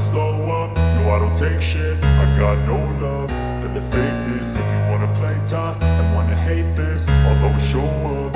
slow up, no I don't take shit. I got no love for the fakeness. If you wanna play tough and wanna hate this, I'll always show up.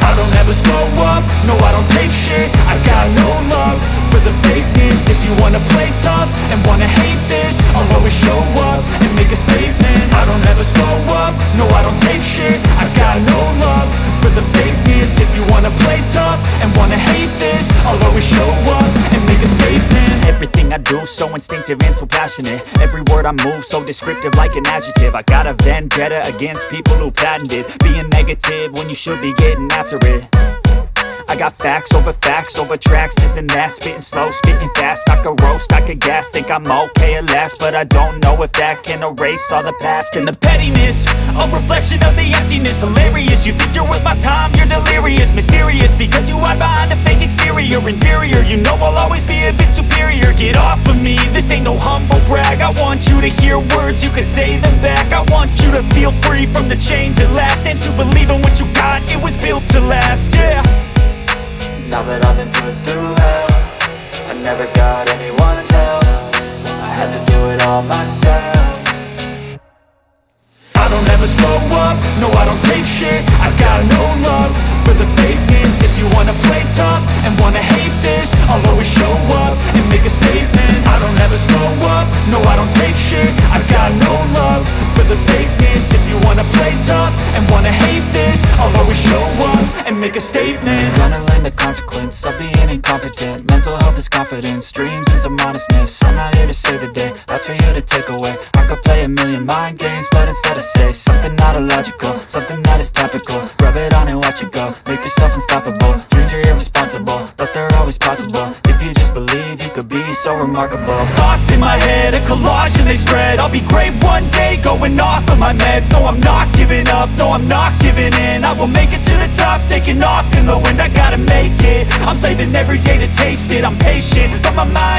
I don't ever slow up, no I don't take shit. I got no love for the fakeness. If you wanna play tough and wanna hate this, I'll always show up and make a statement. I don't ever slow up, no I don't take shit. I got no love for the fakeness. If you wanna play tough and wanna hate this, I'll always show up and make a statement. Everything I do so instinctive and so passionate. Every word I move so descriptive like an adjective. I got a vendetta against people who patented being negative when you should be getting after it. I got facts over tracks, this and that. Spitting slow, spitting fast, I could roast, I could gas. Think I'm okay at last, but I don't know if that can erase all the past. And the pettiness, a reflection of the emptiness. Hilarious, you think you're worth my time, you're delirious. Mysterious, because you hide behind a fake exterior. Inferior, you know I'll always be a bit superior. Get off of me, this ain't no humble brag. I want you to hear words, you can say them back. I want you to feel free from the chains at last, and to believe in what you got, it was built to last, yeah. Now that I've been put through hell, I never got anyone's help. I had to do it all myself. I don't ever slow up, no I don't take shit. I got no love for the fakeness. If you wanna play tough and wanna hate this, I'll always show up and make a statement. I don't ever slow up, no I don't take shit. I got no love for the fakeness. If you wanna play tough and wanna hate this, I'll always show up and make a statement. Gonna learn the consequence of being incompetent. Mental health is confidence, dreams and some honestness. I'm not here to save the day, that's for you to take away. I could play a million mind games, but instead I say something not illogical, something that is topical. Rub it on and watch it go, make yourself unstoppable. Dreams are irresponsible, but they're always possible. If you just believe, you could be so remarkable. Thoughts in my head, a collage and they spread. I'll be great one day, going off of my meds. No, I'm not giving up, no, I'm not giving in. I will make it to the top, taking off in the wind. I gotta make it, I'm saving every day to taste it. I'm patient, but my mind